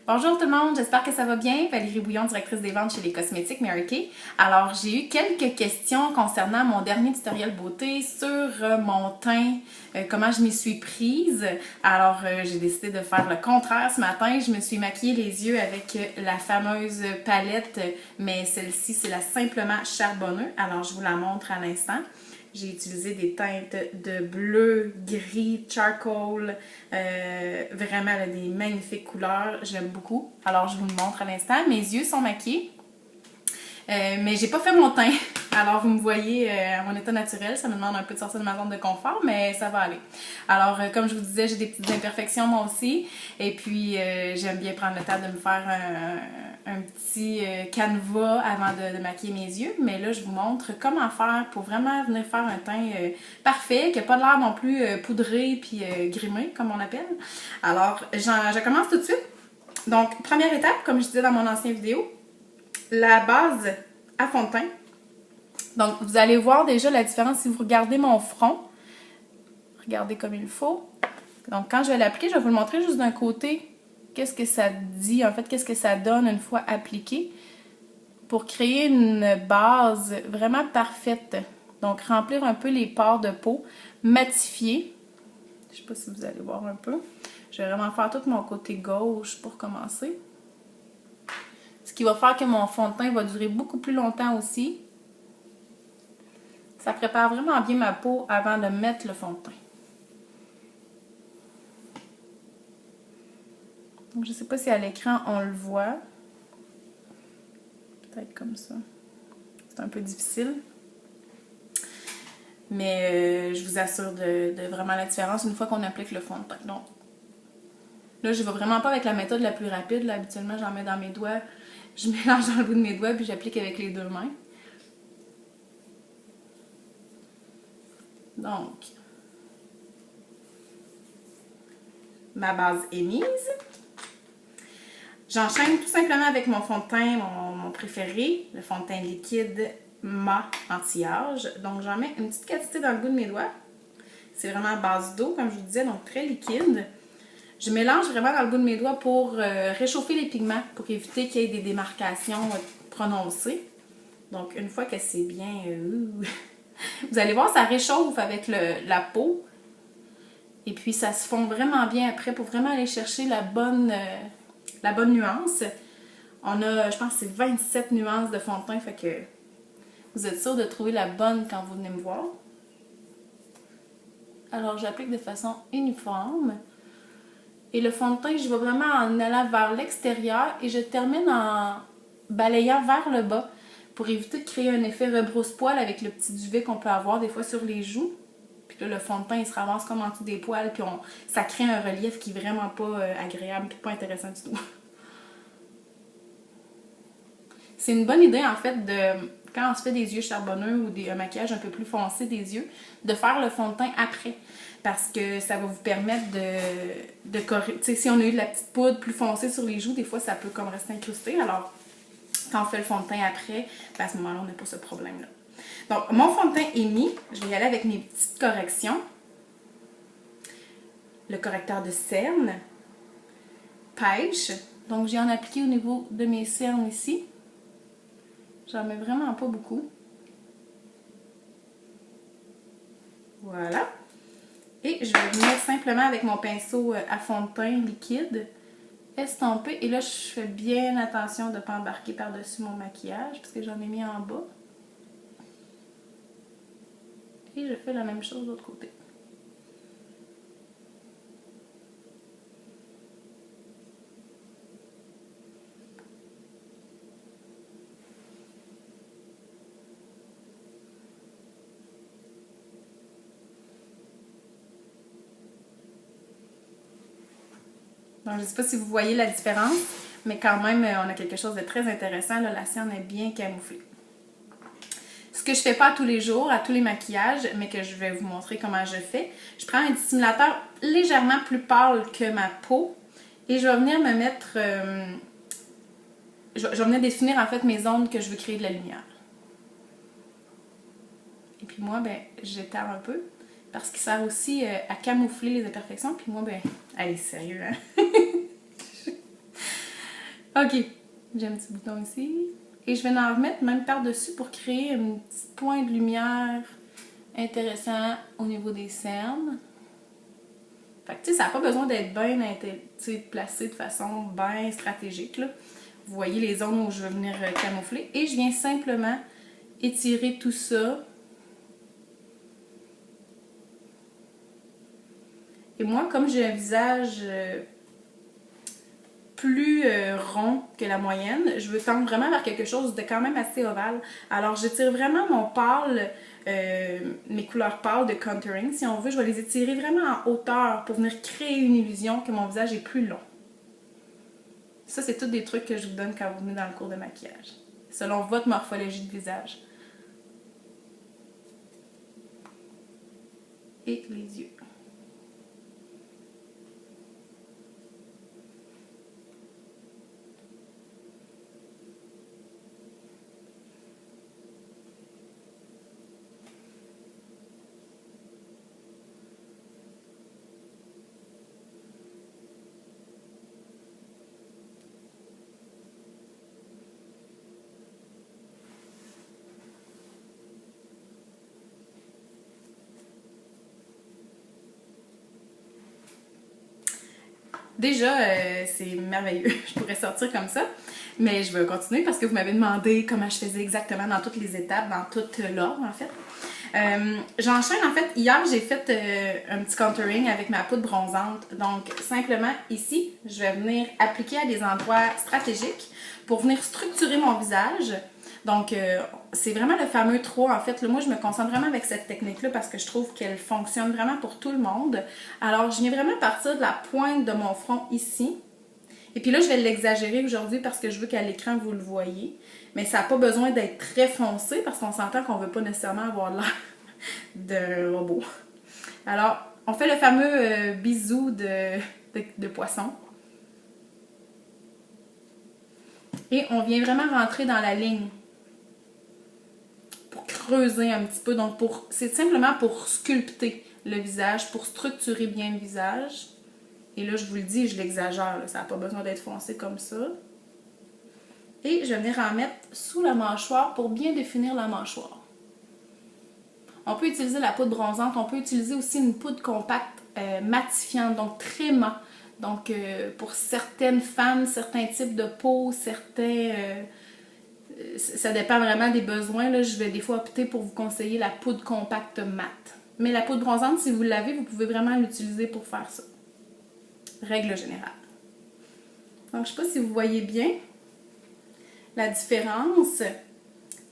Bonjour tout le monde, j'espère que ça va bien. Valérie Bouillon, directrice des ventes chez les cosmétiques Mary Kay. Alors, j'ai eu quelques questions concernant mon dernier tutoriel beauté sur mon teint, comment je m'y suis prise. Alors, j'ai décidé de faire le contraire ce matin. Je me suis maquillée les yeux avec la fameuse palette, mais celle-ci, c'est la Simplement Charbonneux. Alors, je vous la montre à l'instant. J'ai utilisé des teintes de bleu, gris, charcoal, vraiment là, des magnifiques couleurs, j'aime beaucoup. Alors je vous le montre à l'instant, mes yeux sont maquillés, mais j'ai pas fait mon teint. Alors vous me voyez à mon état naturel, ça me demande un peu de sortir de ma zone de confort, mais ça va aller. Alors comme je vous disais, j'ai des petites imperfections moi aussi, et puis j'aime bien prendre le temps de me faire un petit canevas avant de maquiller mes yeux, mais là je vous montre comment faire pour vraiment venir faire un teint parfait, qui n'a pas l'air non plus poudré puis grimé comme on appelle. Alors je commence tout de suite. Donc première étape, comme je disais dans mon ancienne vidéo, la base à fond de teint. Donc, vous allez voir déjà la différence si vous regardez mon front. Regardez comme il faut. Donc, quand je vais l'appliquer, je vais vous le montrer juste d'un côté. Qu'est-ce que ça dit, en fait, qu'est-ce que ça donne une fois appliqué pour créer une base vraiment parfaite. Donc, remplir un peu les pores de peau, matifier. Je ne sais pas si vous allez voir un peu. Je vais vraiment faire tout mon côté gauche pour commencer. Ce qui va faire que mon fond de teint va durer beaucoup plus longtemps aussi. Ça prépare vraiment bien ma peau avant de mettre le fond de teint. Donc, je ne sais pas si à l'écran on le voit. Peut-être comme ça. C'est un peu difficile. Mais je vous assure de vraiment la différence une fois qu'on applique le fond de teint. Donc, là, je ne vais vraiment pas avec la méthode la plus rapide. Là, habituellement, j'en mets dans mes doigts. Je mélange dans le bout de mes doigts puis j'applique avec les deux mains. Donc, ma base est mise. J'enchaîne tout simplement avec mon fond de teint, mon préféré, le fond de teint liquide mat anti-âge. Donc, j'en mets une petite quantité dans le bout de mes doigts. C'est vraiment à base d'eau, comme je vous disais, donc très liquide. Je mélange vraiment dans le bout de mes doigts pour réchauffer les pigments, pour éviter qu'il y ait des démarcations prononcées. Donc, une fois que c'est bien... vous allez voir, ça réchauffe avec la peau. Et puis, ça se fond vraiment bien après pour vraiment aller chercher la bonne nuance. On a, je pense que c'est 27 nuances de fond de teint, fait que vous êtes sûr de trouver la bonne quand vous venez me voir. Alors, j'applique de façon uniforme. Et le fond de teint, je vais vraiment en allant vers l'extérieur et je termine en balayant vers le bas pour éviter de créer un effet rebrousse-poil avec le petit duvet qu'on peut avoir des fois sur les joues. Puis là, le fond de teint, il se ramasse comme en dessous des poils, puis ça crée un relief qui est vraiment pas agréable, puis pas intéressant du tout. C'est une bonne idée, en fait, quand on se fait des yeux charbonneux ou un maquillage un peu plus foncé des yeux, de faire le fond de teint après. Parce que ça va vous permettre de corriger. Tu sais, si on a eu de la petite poudre plus foncée sur les joues, des fois, ça peut comme rester incrusté. Alors, quand on fait le fond de teint après, ben à ce moment-là, on n'a pas ce problème-là. Donc, mon fond de teint est mis. Je vais y aller avec mes petites corrections. Le correcteur de cerne. Pêche. Donc, j'ai en appliqué au niveau de mes cernes ici. J'en mets vraiment pas beaucoup. Voilà. Et je vais venir simplement avec mon pinceau à fond de teint liquide, estomper. Et là, je fais bien attention de ne pas embarquer par-dessus mon maquillage, parce que j'en ai mis en bas. Et je fais la même chose de l'autre côté. Donc, je ne sais pas si vous voyez la différence, mais quand même, on a quelque chose de très intéressant. Là, la cerne est bien camouflée. Ce que je ne fais pas tous les jours, à tous les maquillages, mais que je vais vous montrer comment je fais, je prends un dissimulateur légèrement plus pâle que ma peau et je vais venir me mettre... je vais venir définir en fait mes zones que je veux créer de la lumière. Et puis moi, ben, j'étale un peu. Parce qu'il sert aussi à camoufler les imperfections. Puis moi, ben, allez, sérieux, hein? Ok, j'ai un petit bouton ici. Et je vais en remettre même par-dessus pour créer un petit point de lumière intéressant au niveau des cernes. Fait que, tu sais, ça n'a pas besoin d'être bien placé de façon bien stratégique, là. Vous voyez les zones où je vais venir camoufler. Et je viens simplement étirer tout ça. Et moi, comme j'ai un visage plus rond que la moyenne, je veux tendre vraiment vers quelque chose de quand même assez ovale. Alors, j'étire vraiment mon pâle, mes couleurs pâles de contouring, si on veut. Je vais les étirer vraiment en hauteur pour venir créer une illusion que mon visage est plus long. Ça, c'est tous des trucs que je vous donne quand vous venez dans le cours de maquillage, selon votre morphologie de visage. Et les yeux. Déjà, c'est merveilleux. Je pourrais sortir comme ça, mais je vais continuer parce que vous m'avez demandé comment je faisais exactement dans toutes les étapes, dans tout l'ordre en fait. J'enchaîne en fait. Hier, j'ai fait un petit contouring avec ma poudre bronzante. Donc, simplement ici, je vais venir appliquer à des endroits stratégiques pour venir structurer mon visage. Donc, c'est vraiment le fameux 3 en fait. Là, moi, je me concentre vraiment avec cette technique-là parce que je trouve qu'elle fonctionne vraiment pour tout le monde. Alors, je viens vraiment partir de la pointe de mon front ici. Et puis là, je vais l'exagérer aujourd'hui parce que je veux qu'à l'écran, vous le voyez. Mais ça n'a pas besoin d'être très foncé parce qu'on s'entend qu'on ne veut pas nécessairement avoir l'air d'un robot. Alors, on fait le fameux bisou de poisson. Et on vient vraiment rentrer dans la ligne pour creuser un petit peu. Donc, c'est simplement pour sculpter le visage, pour structurer bien le visage. Et là, je vous le dis, je l'exagère. Ça n'a pas besoin d'être foncé comme ça. Et je vais venir en mettre sous la mâchoire pour bien définir la mâchoire. On peut utiliser la poudre bronzante. On peut utiliser aussi une poudre compacte matifiante, donc très mat. Donc, pour certaines femmes, certains types de peau, ça dépend vraiment des besoins. Là, je vais des fois opter pour vous conseiller la poudre compacte mat. Mais la poudre bronzante, si vous l'avez, vous pouvez vraiment l'utiliser pour faire ça. Règle générale. Donc, je ne sais pas si vous voyez bien la différence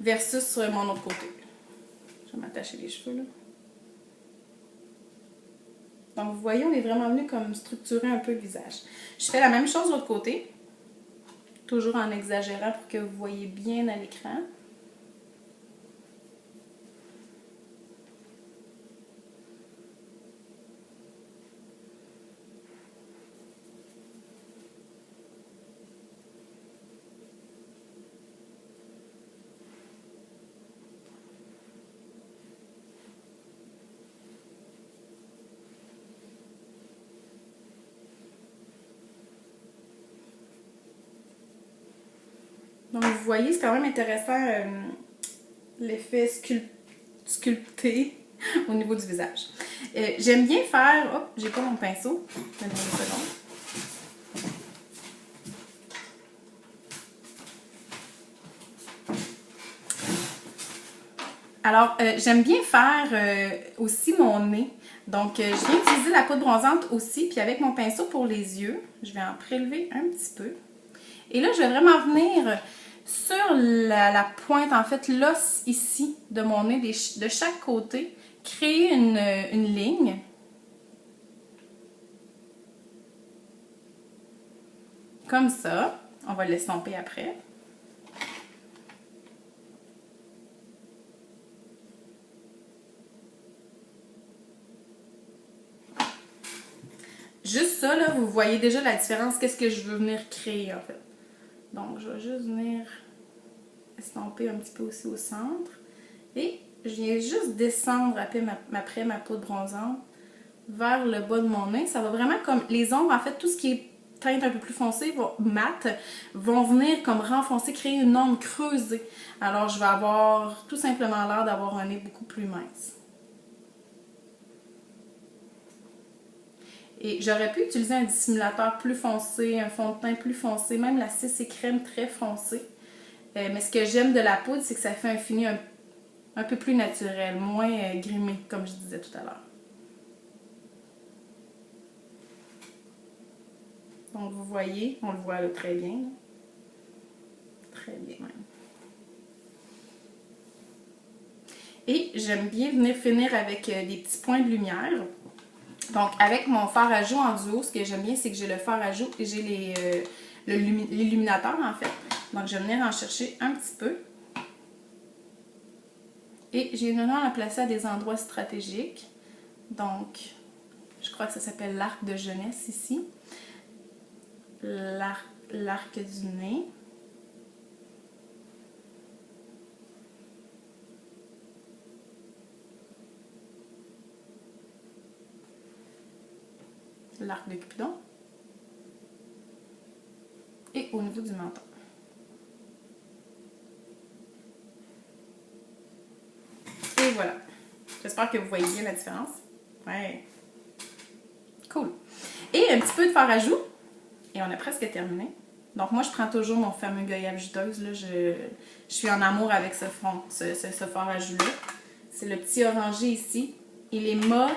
versus mon autre côté. Je vais m'attacher les cheveux là. Donc, vous voyez, on est vraiment venu comme structurer un peu le visage. Je fais la même chose de l'autre côté. Toujours en exagérant pour que vous voyez bien à l'écran. Donc, vous voyez, c'est quand même intéressant l'effet sculpté au niveau du visage. J'aime bien faire... Hop, j'ai pas mon pinceau. Donnez-moi une seconde. Alors, j'aime bien faire aussi mon nez. Donc, je viens utiliser la poudre bronzante aussi. Puis avec mon pinceau pour les yeux, je vais en prélever un petit peu. Et là, je vais vraiment venir sur la pointe, en fait, l'os ici de mon nez, de chaque côté, créer une ligne. Comme ça. On va l'estomper après. Juste ça, là, vous voyez déjà la différence. Qu'est-ce que je veux venir créer, en fait. Donc, je vais juste venir estomper un petit peu aussi au centre. Et je viens juste descendre après ma poudre bronzante vers le bas de mon nez. Ça va vraiment comme les ombres, en fait, tout ce qui est teintes un peu plus foncées, mat, vont venir comme renfoncer, créer une ombre creusée. Alors, je vais avoir tout simplement l'air d'avoir un nez beaucoup plus mince. Et j'aurais pu utiliser un dissimulateur plus foncé, un fond de teint plus foncé, même la CC crème très foncée. Mais ce que j'aime de la poudre, c'est que ça fait un fini un peu plus naturel, moins grimé, comme je disais tout à l'heure. Donc vous voyez, on le voit là, très bien. Là. Très bien même. Et j'aime bien venir finir avec des petits points de lumière. Donc avec mon fard à joues en duo, ce que j'aime bien, c'est que j'ai le fard à joues et j'ai l'illuminateur en fait. Donc je vais venir en chercher un petit peu. Et j'ai une à placer à des endroits stratégiques. Donc, je crois que ça s'appelle l'arc de jeunesse ici. L'arc du nez. L'arc de Cupidon. Et au niveau du menton. Et voilà. J'espère que vous voyez bien la différence. Ouais. Cool. Et un petit peu de fard à joues. Et on a presque terminé. Donc moi, je prends toujours mon fameux goyave juteuse. Là. Je suis en amour avec ce fond, ce fard à joues-là. C'est le petit orangé ici. Il est mat.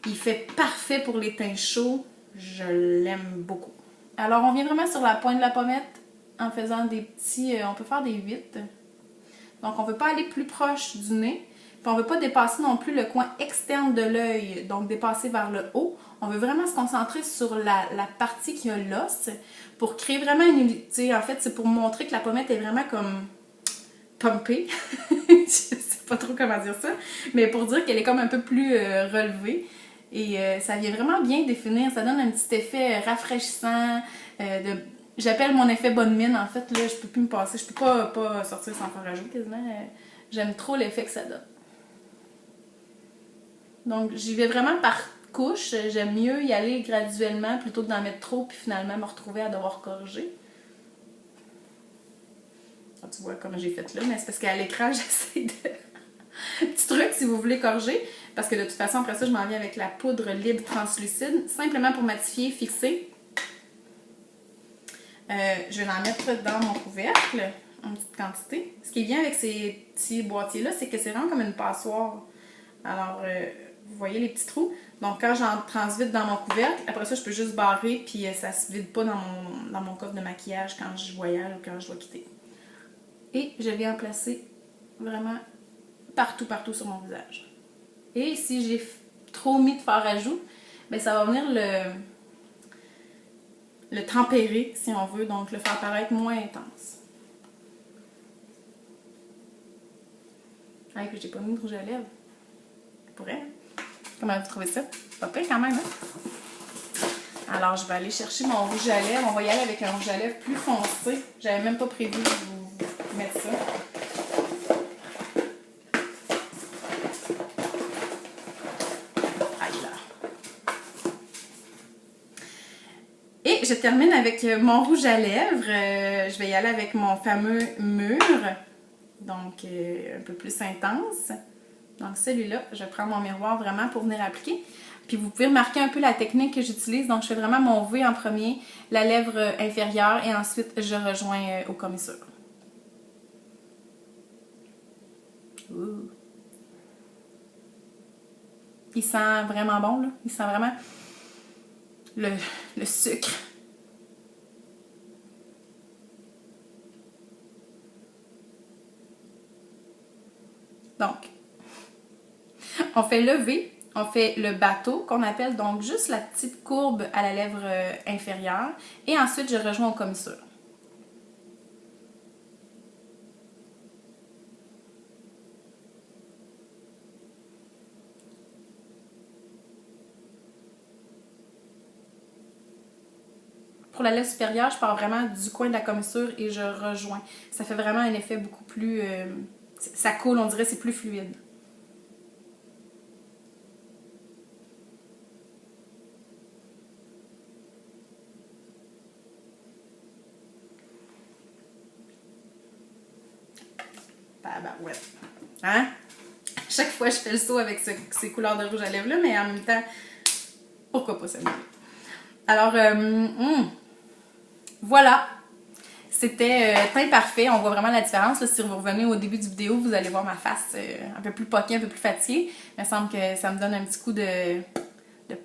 Il fait parfait pour les teints chauds. Je l'aime beaucoup. Alors, on vient vraiment sur la pointe de la pommette en faisant des petits... on peut faire des 8. Donc, on ne veut pas aller plus proche du nez. Puis, on ne veut pas dépasser non plus le coin externe de l'œil. Donc, dépasser vers le haut. On veut vraiment se concentrer sur la partie qui a l'os pour créer vraiment une... Tu sais, en fait, c'est pour montrer que la pommette est vraiment comme pumpée. Je sais pas trop comment dire ça. Mais pour dire qu'elle est comme un peu plus relevée. Et ça vient vraiment bien définir. Ça donne un petit effet rafraîchissant. J'appelle mon effet bonne mine. En fait, là, je peux plus me passer. Je peux pas sortir sans faire rajouter quasiment. J'aime trop l'effet que ça donne. Donc, j'y vais vraiment par couche. J'aime mieux y aller graduellement plutôt que d'en mettre trop puis finalement me retrouver à devoir corriger. Ah, tu vois comme j'ai fait là, mais c'est parce qu'à l'écran, j'essaie de... Petit truc si vous voulez corriger, parce que de toute façon, après ça, je m'en viens avec la poudre libre translucide, simplement pour matifier, fixer. Je vais en mettre dans mon couvercle, en petite quantité. Ce qui est bien avec ces petits boîtiers-là, c'est que c'est vraiment comme une passoire. Alors, vous voyez les petits trous. Donc, quand j'en transvide dans mon couvercle, après ça, je peux juste barrer, puis ça se vide pas dans mon coffre de maquillage quand je voyage ou quand je dois quitter. Et je viens en placer vraiment partout sur mon visage. Et si j'ai trop mis de fard à joues, ben ça va venir le tempérer, si on veut, donc le faire paraître moins intense. Ah, et puis j'ai pas mis de rouge à lèvres. Je pourrais. Comment vous trouvez ça? Pas pire quand même, hein? Alors, je vais aller chercher mon rouge à lèvres. On va y aller avec un rouge à lèvres plus foncé. J'avais même pas prévu de vous mettre ça. Et je termine avec mon rouge à lèvres. Je vais y aller avec mon fameux mûr. Donc, un peu plus intense. Donc, celui-là, je prends mon miroir vraiment pour venir appliquer. Puis, vous pouvez remarquer un peu la technique que j'utilise. Donc, je fais vraiment mon V en premier, la lèvre inférieure, et ensuite, je rejoins aux commissures. Ouh. Il sent vraiment bon, là. Il sent vraiment le sucre. Donc, on fait le V, on fait le bateau qu'on appelle donc juste la petite courbe à la lèvre inférieure et ensuite je rejoins aux commissures. Pour la lèvre supérieure, je pars vraiment du coin de la commissure et je rejoins. Ça fait vraiment un effet beaucoup plus... ça coule, on dirait, c'est plus fluide. Tabarouette. Hein? Chaque fois, je fais le saut avec ces couleurs de rouge à lèvres-là, mais en même temps, pourquoi pas celle-là? Alors, voilà. C'était teint parfait. On voit vraiment la différence. Là, si vous revenez au début du vidéo, vous allez voir ma face un peu plus poquée, un peu plus fatiguée. Il me semble que ça me donne un petit coup de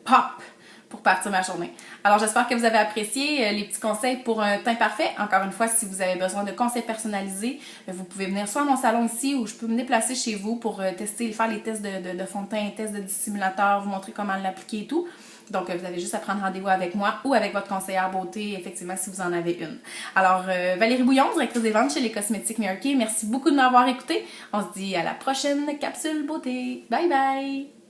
pop pour partir ma journée. Alors, j'espère que vous avez apprécié les petits conseils pour un teint parfait. Encore une fois, si vous avez besoin de conseils personnalisés, vous pouvez venir soit à mon salon ici ou je peux me déplacer chez vous pour faire les tests de fond de teint, tests de dissimulateur, vous montrer comment l'appliquer et tout. Donc, vous avez juste à prendre rendez-vous avec moi ou avec votre conseillère beauté, effectivement, si vous en avez une. Alors, Valérie Bouillon, directrice des ventes chez les Cosmétiques Mary Kay, merci beaucoup de m'avoir écouté. On se dit à la prochaine capsule beauté. Bye bye!